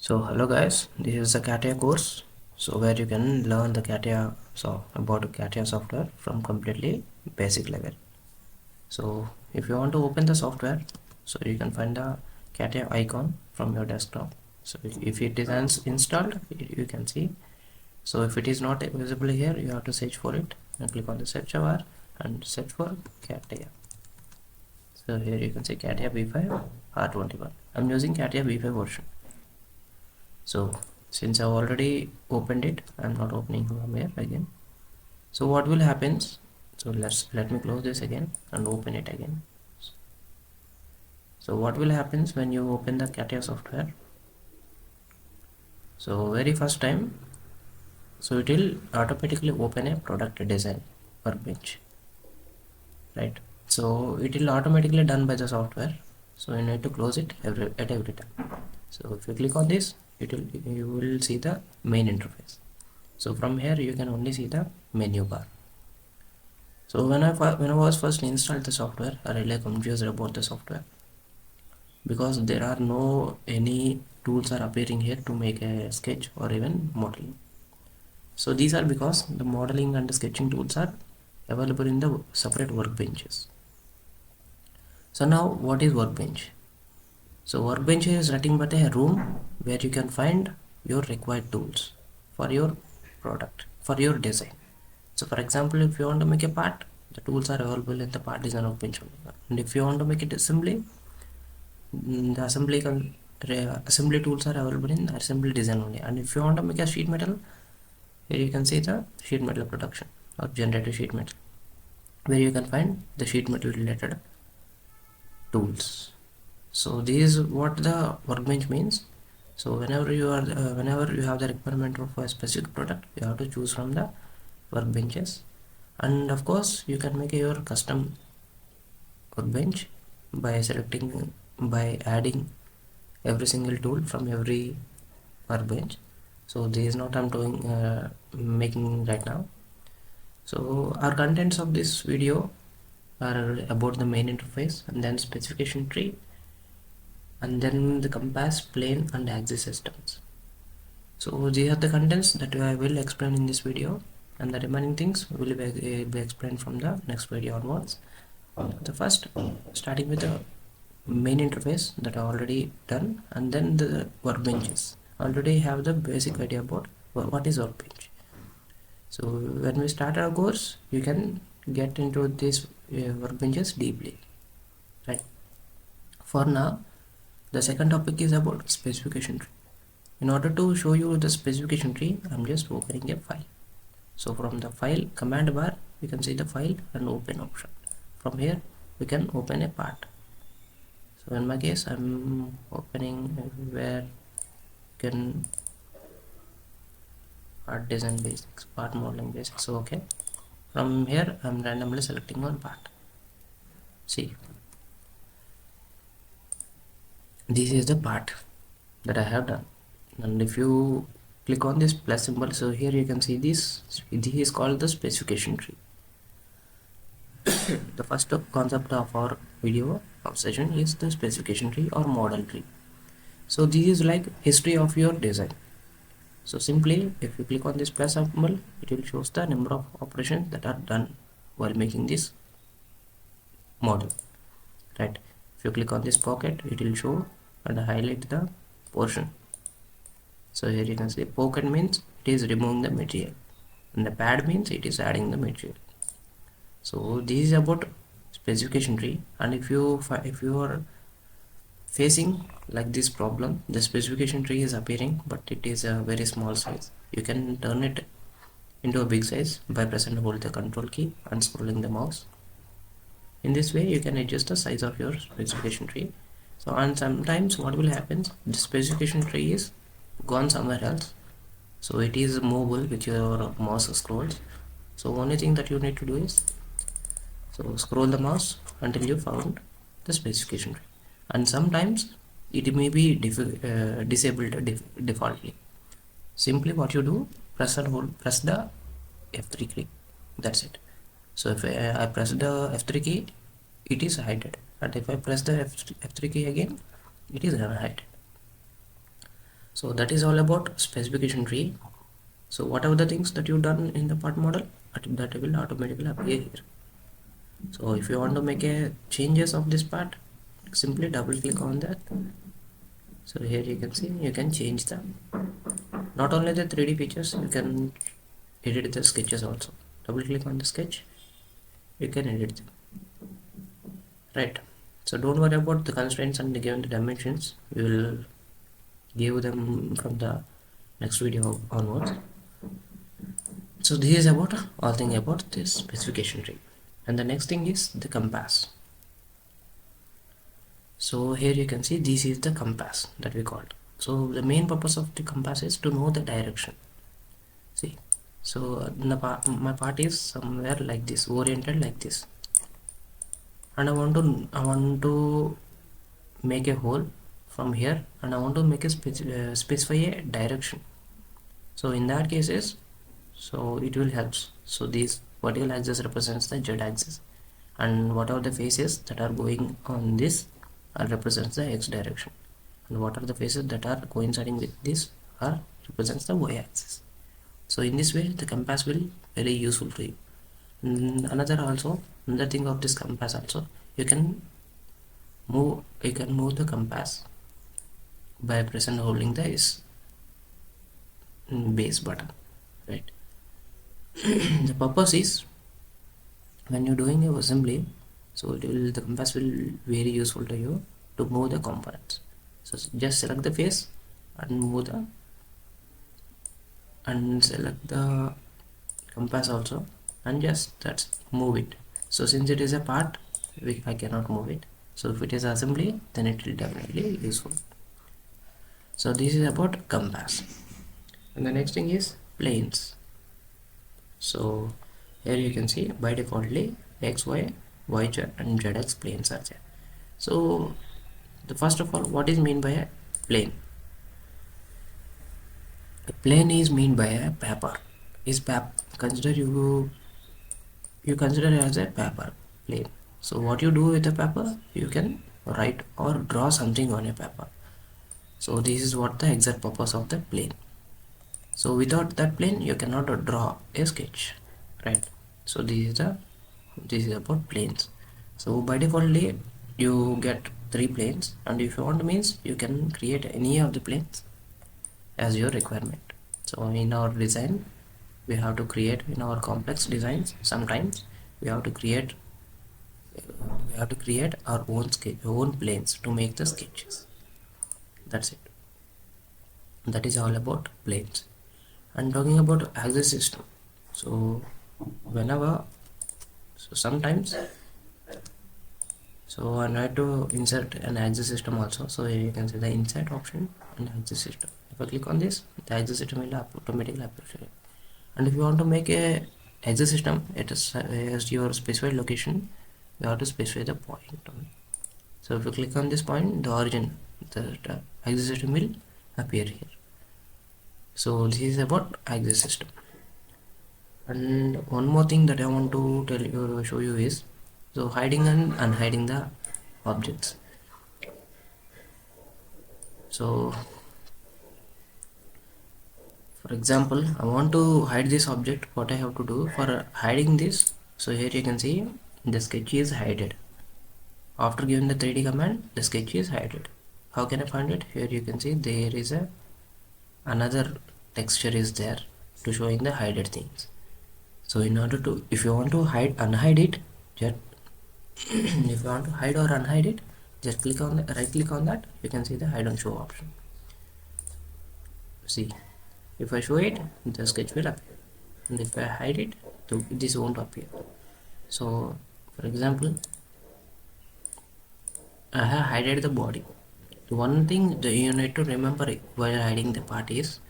So hello guys, this is the Catia course. So where you can learn the Catia about Catia software from completely basic level. So if you want to open the software, so you can find the Catia icon from your desktop. So if it is installed, you can see. So if it is not visible here, you have to search for it and click on the search bar and search for Catia. So here you can see Catia V5 R21. I'm using Catia V5 version. So since I've already opened it, I'm not opening from here again. So what will happen? So let me close this again and open it again. So what will happen when you open the Catia software? So very first time, so it will automatically open a product design workbench, right? So it will automatically done by the software. So you need to close it at every time. So if you click on this, you will see the main interface. So from here you can only see the menu bar. So when I was first installed the software, I really confused about the software because there are no any tools are appearing here to make a sketch or even modeling. So these are because the modeling and the sketching tools are available in the separate workbenches. So now what is workbench? So workbench is nothing but a room where you can find your required tools for your product, for your design. So for example, if you want to make a part, the tools are available in the part design workbench only. And if you want to make it assembly, the assembly tools are available in assembly design only. And if you want to make a sheet metal, here you can see the sheet metal production or generated sheet metal, where you can find the sheet metal related tools. So this is what the workbench means. So whenever you have the requirement for a specific product, you have to choose from the workbenches. And of course you can make your custom workbench by adding every single tool from every workbench. So this is not I'm doing making right now. So our contents of this video are about the main interface and then specification tree and then the compass, plane and axis systems. So these are the contents that I will explain in this video, and the remaining things will be explained from the next video onwards. The first, starting with the main interface that I already done, and then the workbenches. Already have the basic idea about what is workbench. So when we start our course, you can get into these workbenches deeply, right? For now, the second topic is about specification tree. In order to show you the specification tree, I'm just opening a file. So from the file command bar, you can see the file and open option. From here, we can open a part. So in my case, I'm opening where you can part design basics, part modeling basics. So okay, from here, I'm randomly selecting one part. See, this is the part that I have done. And if you click on this plus symbol, so here you can see this is called the specification tree. The first concept of our video of session is the specification tree or model tree. So this is like history of your design. So simply if you click on this plus symbol, it will show the number of operations that are done while making this model, right? If you click on this pocket, it will show and highlight the portion. So here you can see pocket means it is removing the material and the pad means it is adding the material. So this is about specification tree, and if you are facing like this problem, the specification tree is appearing but it is a very small size, you can turn it into a big size by pressing and hold the control key and scrolling the mouse. In this way you can adjust the size of your specification tree. So and sometimes what will happen, the specification tree is gone somewhere else, so it is movable with your mouse scrolls. So only thing that you need to do is so scroll the mouse until you found the specification tree, and sometimes it may be disabled defaultly. Simply what you do, press the F3 key, that's it. So if I press the F3 key, it is hidden, and if I press the F3 key again, it is unhidden. So that is all about specification tree. So whatever the things that you've done in the part model, that will automatically appear here. So if you want to make a changes of this part, simply double click on that. So here you can see you can change them. Not only the 3D features, you can edit the sketches also. Double click on the sketch, you can edit them. Right. So don't worry about the constraints and given the dimensions. We will give them from the next video onwards. So this is about all thing about this specification tree. And the next thing is the compass. So here you can see this is the compass that we called. So the main purpose of the compass is to know the direction. See, so my part is somewhere like this, oriented like this, and I want to make a hole from here, and I want to make a specify a direction. So in that cases, so it will help. So this vertical axis represents the z axis, and what are the faces that are going on this represents the x direction, and what are the faces that are coinciding with this are represents the y axis. So in this way the compass will very useful to you. Another thing of this compass also, you can move the compass by pressing and holding the base button, right? The purpose is when you're doing your assembly, so the compass will very useful to you to move the components. So just select the face and select the compass also, and just move it. So since it is a part, I cannot move it. So if it is assembly, then it will definitely useful. So this is about compass. And the next thing is planes. So here you can see by defaultly x, y, z and zx planes are there. So the first of all, what is mean by a plane? A plane is mean by a paper. Consider you consider it as a paper plane. So what you do with a paper, you can write or draw something on a paper. So this is what the exact purpose of the plane. So without that plane you cannot draw a sketch, right? So this is about planes. So by defaultly you get 3 planes, and if you want means you can create any of the planes as your requirement. So in our design we have to create, in our complex designs sometimes we have to create our own planes to make the sketches. That's it. That is all about planes. And talking about axis system, so sometimes I need to insert an axis system also. So you can see the insert option and axis system. If I click on this, the axis system will automatically appear. And if you want to make a axis system, it is as your specified location, you have to specify the point. So if you click on this point, the origin, the axis system will appear here. So this is about axis system. And one more thing that I want to show you is, so hiding and unhiding the objects. So for example, I want to hide this object. What I have to do for hiding this? So here you can see the sketch is hidden. After giving the 3D command, the sketch is hidden. How can I find it? Here you can see there is another texture is there to showing the hidden things. So in order to, if you want to unhide it, just if you want to hide or unhide it, just click on right click on that. You can see the hide and show option. See, if I show it, the sketch will appear, and if I hide it, this won't appear. So for example, I have hidden the body. The one thing that you need to remember while hiding the part is,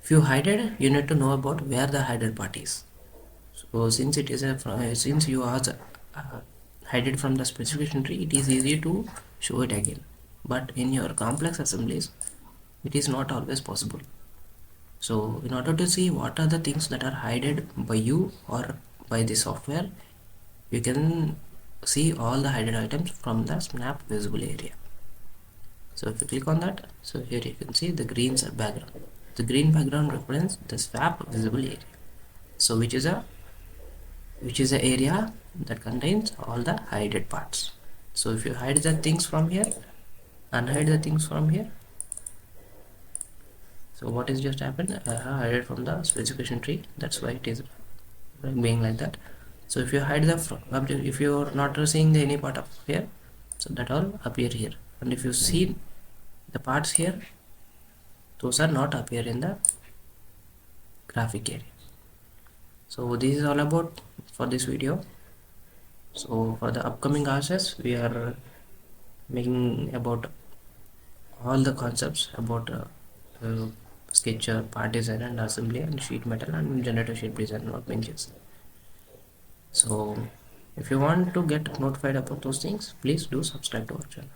if you hide it, you need to know about where the hidden part is. So since it is since you are hide it from the specification tree, it is easy to show it again. But in your complex assemblies, it is not always possible. So in order to see what are the things that are hidden by you or by the software, you can see all the hidden items from the snap visible area. So if you click on that, so here you can see the green background. The green background represents the swap visible area. So which is a area that contains all the hidden parts. So if you hide the things from here, unhide the things from here. So what is just happened? I have hidden from the specification tree. That's why it is being like that. So if you hide if you are not seeing any part of here, so that all appear here. And if you see the parts here, those are not appear in the graphic area. So this is all about for this video. So for the upcoming classes, we are making about all the concepts about sketcher, part design and assembly and sheet metal and generator shape design workbenches. So if you want to get notified about those things, please do subscribe to our channel.